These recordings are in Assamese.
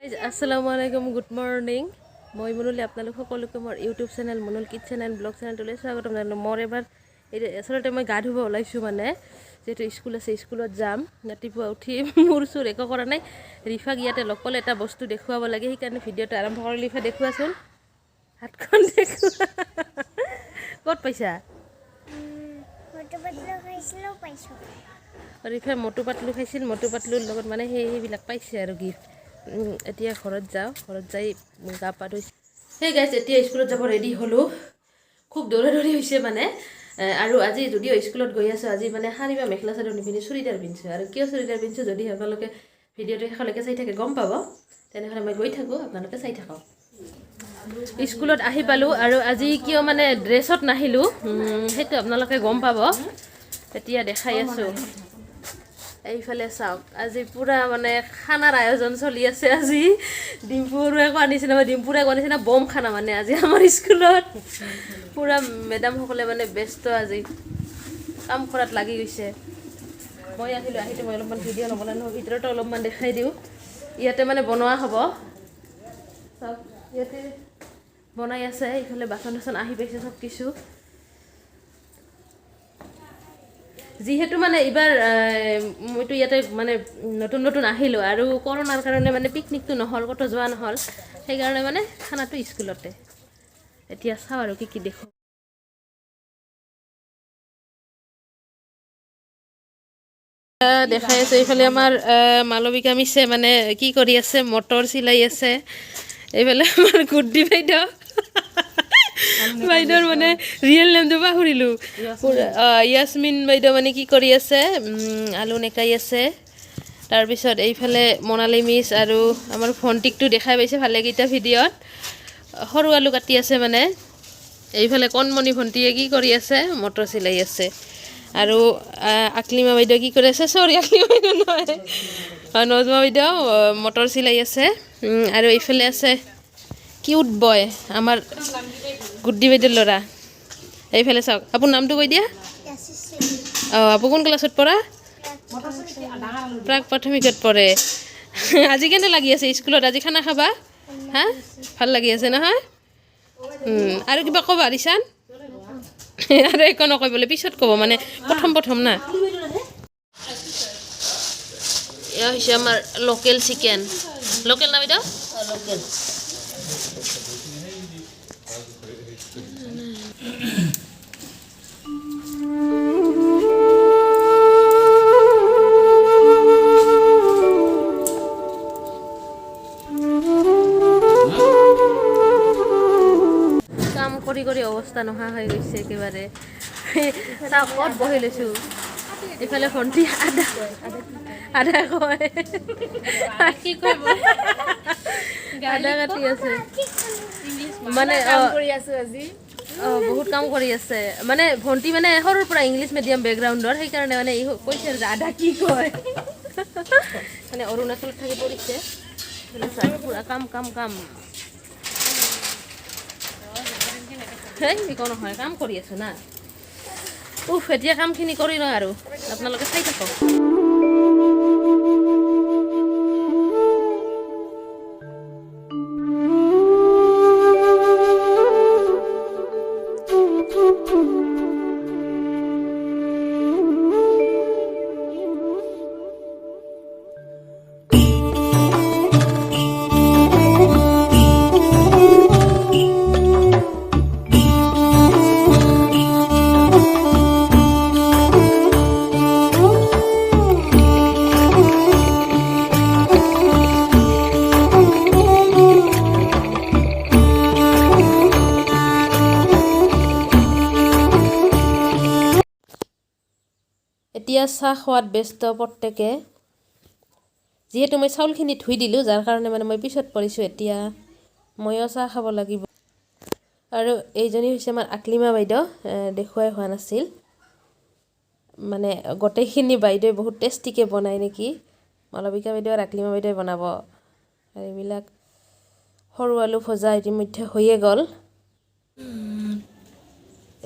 আসসালামু আলাইকুম, গুড মৰ্ণিং। মই মনুলি আপোনালোক সকলোকে মোৰ YouTube channel Monul kid channel vlog চেনেলটোলৈ স্বাগতম জনালোঁ। মোৰ এবাৰ আচলতে মই গা ধুব ওলাইছোঁ, মানে যিহেতু স্কুল আছে, স্কুলত যাম। ৰাতিপুৱা উঠি মোৰ চোৰ একো কৰা নাই। ৰিফাক ইয়াতে লগ পালে এটা বস্তু দেখুৱাব লাগে, সেইকাৰণে ভিডিঅ'টো আৰম্ভ কৰি ৰিফা দেখুৱাচোন, হাতখন দেখুওৱা। ক'ত পাইছা? ৰিফাই মটু পাতলু খাইছিল, মটু পাতলুৰ লগত মানে সেইবিলাক পাইছে আৰু গিফ্ট। এতিয়া ঘৰত যাওঁ, ঘৰত যাই গা পা ধুইছোঁ। সেই গাইজ, এতিয়া স্কুলত যাব ৰেডি হ'লোঁ। খুব দৌৰা দৌৰি হৈছে মানে। আৰু আজি যদিও স্কুলত গৈ আছোঁ, আজি মানে শাৰী বা মেখেলা চাদৰ নিপিন্ধি চুৰিদাৰ পিন্ধিছোঁ। আৰু কিয় চুৰিদাৰ পিন্ধিছোঁ, যদি আপোনালোকে ভিডিঅ'টো শেষলৈকে চাই থাকে গম পাব। তেনেহ'লে মই গৈ থাকোঁ, আপোনালোকে চাই থাকক। স্কুলত আহি পালোঁ, আৰু আজি কিয় মানে ড্ৰেছত নাহিলোঁ সেইটো আপোনালোকে গম পাব। এতিয়া দেখাই আছোঁ। এইফালে চাওক, আজি পূৰা মানে খানাৰ আয়োজন চলি আছে। আজি ডিম্পুৰে কোৱা নিচিনা, ডিম্পুৰে কোৱা নিচিনা বম খানা মানে আজি আমাৰ স্কুলত। পূৰা মেডামসকলে মানে ব্যস্ত, আজি কাম কৰাত লাগি গৈছে। মই আহিলোঁ, মই অলপমান ভিডিঅ' নবনাই নহয়, ভিতৰতো অলপমান দেখাই দিওঁ। ইয়াতে মানে বনোৱা হ'ব, চাওক ইয়াতে বনাই আছে। এইফালে বাচন চাচন আহি পাইছে চব কিছু। যিহেতু মানে এইবাৰ মইতো ইয়াতে মানে নতুন নতুন আহিলোঁ, আৰু কৰোণাৰ কাৰণে মানে পিকনিকটো নহ'ল, ক'তো যোৱা নহ'ল। সেইকাৰণে মানে খানাটো স্কুলতে। এতিয়া চাওঁ আৰু কি দেখোঁ। দেখাই আছে এইফালে আমাৰ মালবিকা মিছে মানে কি কৰি আছে, মটৰ চিলাই আছে। এইফালে আমাৰ গুড্ডি বাইদেউ, বাইদেউৰ মানে ৰিয়েল নেমটো পাহৰিলোঁ। ইয়াছমিন বাইদেউ মানে কি কৰি আছে, আলু নেকাই আছে। তাৰপিছত এইফালে মনালী মিছ আৰু আমাৰ ভণ্টিকটো দেখাই পাইছে ভালেকেইটা ভিডিঅ'ত, সৰু আলু কাটি আছে মানে। এইফালে কণমণি ভণ্টিয়ে কি কৰি আছে, মটৰ চিলাই আছে। আৰু আকলিমা বাইদেউ কি কৰি আছে, চৰি আকলিমা বাইদেউ নহয়, নজমা বাইদেউ মটৰ চিলাই আছে। আৰু এইফালে আছে কিউট বয়, আমাৰ গুড্ডি বাইদেউৰ ল'ৰা। এইফালে চাওক, আপোনাৰ নামটো কৈ দিয়া। আপুনি কোন ক্লাছত পঢ়া? প্ৰাক প্ৰাথমিকত পঢ়ে। আজি কেনে লাগি আছে স্কুলত? আজি খানা খাবা? হা, ভাল লাগি আছে নহয়? আৰু কিবা ক'বা ৰিচান? আৰু একো নকয় বোলে, পিছত ক'ব, মানে প্ৰথম না। এয়া হৈছে আমাৰ লোকেল চিকেন। লোকেল না বাইদেউ? লোকেল। কাম কৰি কৰি অৱস্থা নোহোৱা হৈ গৈছে একেবাৰে। চাওক ক'ত বহি লৈছোঁ। এইফালে ভণ্টি আদা কয়, কি কয়, আদা কাটি আছে মানে। বহুত কাম কৰি আছে মানে ভণ্টি, মানে সৰুৰ পৰা ইংলিছ মিডিয়াম বেকগ্ৰাউণ্ডৰ, সেইকাৰণে মানে কৈছে যে আদা কি কয়। মানে অৰুণাচলত থাকি পৰিছে, পুৰা কাম কাম কাম। সেই একো নহয়, কাম কৰি আছো না। এতিয়া কামখিনি কৰি লওঁ আৰু আপোনালোকে চাই থাকক। এতিয়া চাহ খোৱাত ব্যস্ত প্ৰত্যেকে। যিহেতু মই চাউলখিনি ধুই দিলোঁ, যাৰ কাৰণে মানে মই পিছত পৰিছোঁ। এতিয়া ময়ো চাহ খাব লাগিব। আৰু এইজনী হৈছে আমাৰ আকলিমা বাইদেউ, দেখুৱাই হোৱা নাছিল। মানে গোটেইখিনি বাইদেৱে বহুত টেষ্টিকৈ বনায় নেকি, মালবিকা বাইদেউ আৰু আকলিমা বাইদেৱে বনাব। আৰু এইবিলাক সৰু আলু ভজা ইতিমধ্যে হৈয়ে গ'ল।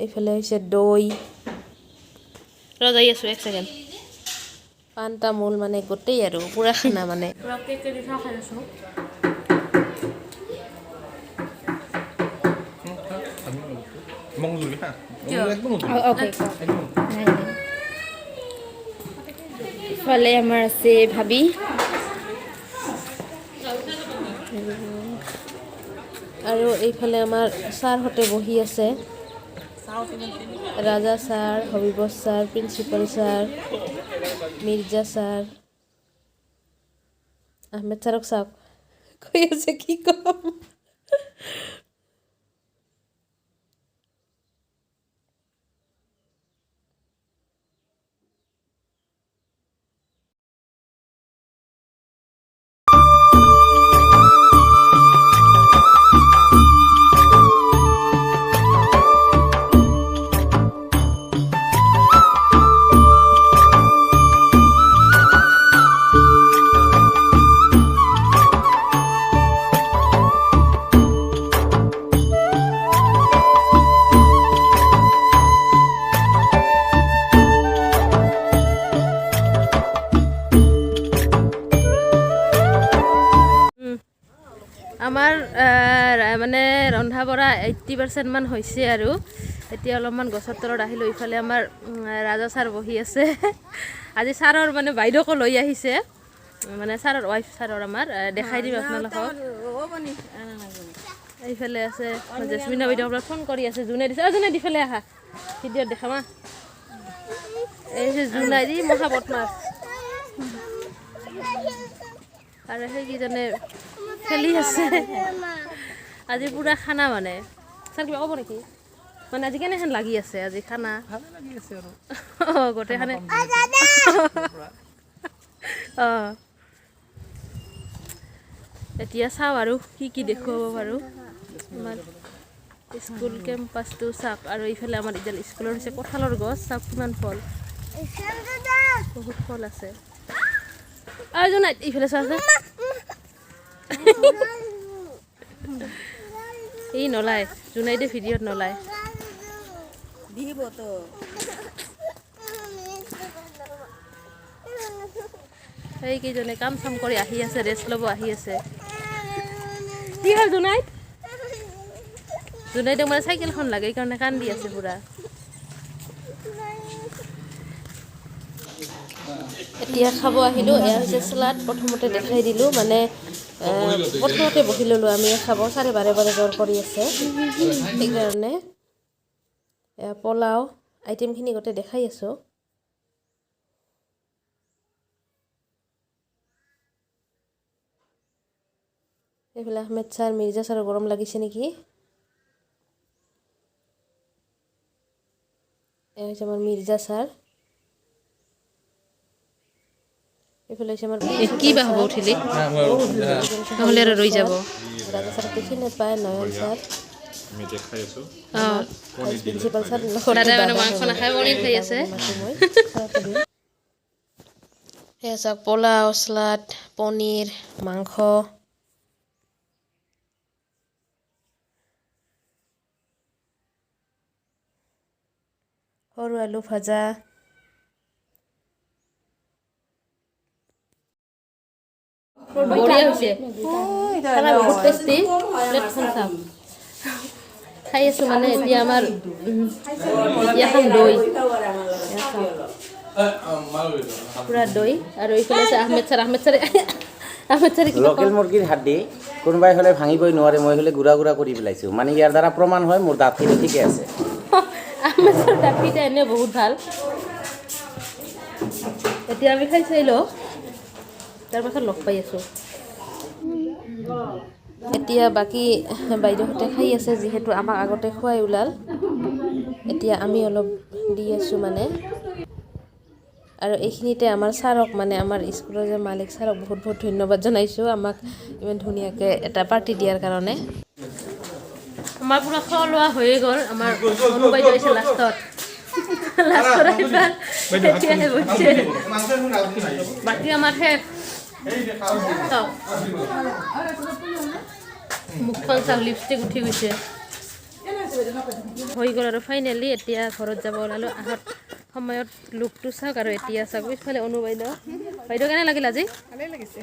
এইফালে হৈছে দৈ, ৰজাই আছোঁ এক ছেকেণ্ড। পাণ তামোল মানে গোটেই আৰু পূৰা খানা মানে। ওকে ইফালে আমাৰ আছে ভাবি আৰু এইফালে আমাৰ ছাৰহঁতে বহি আছে ৰাজা ছাৰ হবিবস sir principal sir Mirza sir Ahmed ছাৰক চাওক কৈ আছে কি ক'ম আমাৰ মানে ৰন্ধা বঢ়া 80% মান হৈছে আৰু এতিয়া অলপমান গছৰ তলত আহিলোঁ ইফালে আমাৰ ৰাজা ছাৰ বহি আছে আজি ছাৰৰ মানে বাইদেউকো লৈ আহিছে মানে ছাৰৰ ৱাইফ ছাৰৰ আমাৰ দেখাই দিম আপোনালোকক এইফালে আছে জেচমিনা বাইদেউৰ পৰা ফোন কৰি আছে জোনে দিছে জোনে দিফালে আহা ভিডিঅ'ত দেখামা এই যে জোনাই দি মহা বদমাছ আৰু সেইকেইজনে খেলি আছে আজি পুৰা খানা মানে ছাৰ কিবা ক'ব নেকি মানে আজি কেনেহেন লাগি আছে আজি খানা গোটেইখানে অঁ এতিয়া চাওঁ আৰু কি দেখুৱাব পাৰোঁ আমাৰ স্কুল কেম্পাছটো চাওক আৰু এইফালে আমাৰ এতিয়া স্কুলৰ হৈছে কঁঠালৰ গছ চাওক কিমান ফল বহুত ফল আছে আৰু নাই এইফালে চাওক ই নলায় জোনাই দে ভিডিঅ'ত নলায় সেইকেইজনে কাম চাম কৰি আহি আছে ৰেষ্ট ল'ব আহি আছে কি হ'ল জোনাইত জোনাইতক মানে চাইকেলখন লাগে সেইকাৰণে কান্দি আছে পুৰা এতিয়া খাব আহিলোঁ এয়া হৈছে চালাড প্ৰথমতে দেখাই দিলোঁ মানে প্ৰথমতে বহি ল'লোঁ আমি খাব চাৰে বাৰে জ্বৰ কৰি আছে সেইকাৰণে এয়া পোলাও আইটেমখিনি গোটেই দেখাই আছোঁ এইফালে আহমেদ ছাৰ মিৰ্জা ছাৰৰ গৰম লাগিছে নেকি এয়া হৈছে আমাৰ মিৰ্জা ছাৰ এইফালে হৈছে আমাৰ কি বা হ'ব উঠিলি নহ'লে আৰু ৰৈ যাব ৰাজা ছাৰক দেখি নাপায় নয়ন ছাৰ প্ৰিন্সিপাল ছাৰ মাংস নাখায় পনীৰ খাই আছে সেয়া চাওক পোলাও চালাড পনীৰ মাংস সৰু আলু ভাজা বঢ়িয়া হৈছে খানা বহুত টেষ্টি প্লেটখন চাওক খাই আছোঁ মানে এতিয়া আমাৰ এতিয়া খাম দৈ পুৰা দৈ আৰু এইফালে আছে আহমেদ ছাৰে লোকেল মুৰ্গীৰ হাড্ডি কোনোবাই হ'লে ভাঙিবই নোৱাৰে মই হ'লে গুড়া কৰি পেলাইছোঁ মানে ইয়াৰ দ্বাৰা প্ৰমাণ হয় মোৰ দাঁতখিনি ঠিকে আছে আহমেদ ছাৰ দাঁতকেইটা এনেও বহুত ভাল এতিয়া আমি খাই চাই লওঁ তাৰপাছত লগ পাই আছোঁ এতিয়া বাকী বাইদেউহঁতে খাই আছে যিহেতু আমাক আগতে খুৱাই ওলাল এতিয়া আমি অলপ দি আছোঁ মানে আৰু এইখিনিতে আমাৰ ছাৰক মানে আমাৰ স্কুলৰ যে মালিক ছাৰক বহুত বহুত ধন্যবাদ জনাইছোঁ আমাক ইমান ধুনীয়াকৈ এটা পাৰ্টি দিয়াৰ কাৰণে আমাৰ পুৰা খোৱা লোৱা হৈয়ে গ'ল আমাৰ অনু বাইদেউ আহিছে লাষ্টত এতিয়াহে বহিছে বাকী আমাৰ শেষ মুখখন চাওক লিপষ্টিক উঠি গৈছে হৈ গ'ল আৰু ফাইনেলি এতিয়া ঘৰত যাব ওলালোঁ আহত সময়ত লুকটো চাওক আৰু এতিয়া চাওক পিছফালে অনু বাইদেউ বাইদেউ কেনে লাগিল আজি ভালেই লাগিছে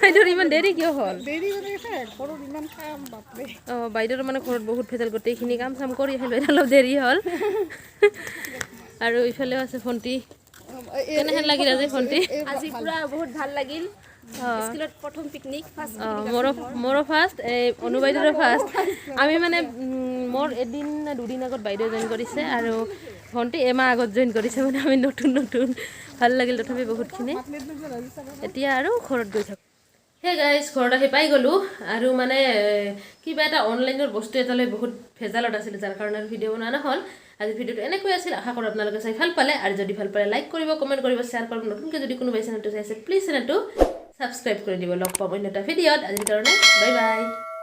বাইদেউৰ ইমান দেৰি কিয় হ'ল দেৰি হৈ গৈছে ঘৰত ইমান কাম বাপৰে অঁ বাইদেউৰ মানে ঘৰত বহুত ভেজাল গোটেইখিনি কাম চাম কৰি আহিলোঁ এতিয়া অলপ দেৰি হ'ল আৰু ইফালেও আছে ভণ্টি কেনেহেন লাগিল আজি ভণ্টি আজি পুৰা বহুত ভাল লাগিল স্কুলত প্ৰথম পিকনিক ফাৰ্ষ্ট মোৰো ফাৰ্ষ্ট এই অনু বাইদেউৰো ফাৰ্ষ্ট আমি মানে মোৰ এদিন নে দুদিন আগত বাইদেউ জইন কৰিছে আৰু ভণ্টি এমাহ আগত জইন কৰিছে মানে আমি নতুন ভাল লাগিল তথাপি বহুতখিনি এতিয়া আৰু ঘৰত গৈ থাকোঁ সেই গাইজ ঘৰত আহি পাই গ'লোঁ আৰু মানে কিবা এটা অনলাইনৰ বস্তু এটালৈ বহুত ভেজালত আছিলে যাৰ কাৰণে আৰু ভিডিঅ' বনোৱা নহ'ল আজি ভিডিঅ'টো এনেকৈ আছিল আশা কৰোঁ আপোনালোকে চাই ভাল পালে আৰু যদি ভাল পালে লাইক কৰিব কমেণ্ট কৰিব শ্বেয়াৰ কৰিব নতুনকৈ যদি কোনোবাই চেনেলটো চাইছে প্লিজ চেনেলটো ছাবস্ক্ৰাইব কৰি দিব লগ পাম অন্য এটা ভিডিঅ'ত আজিৰ কাৰণে বাই বাই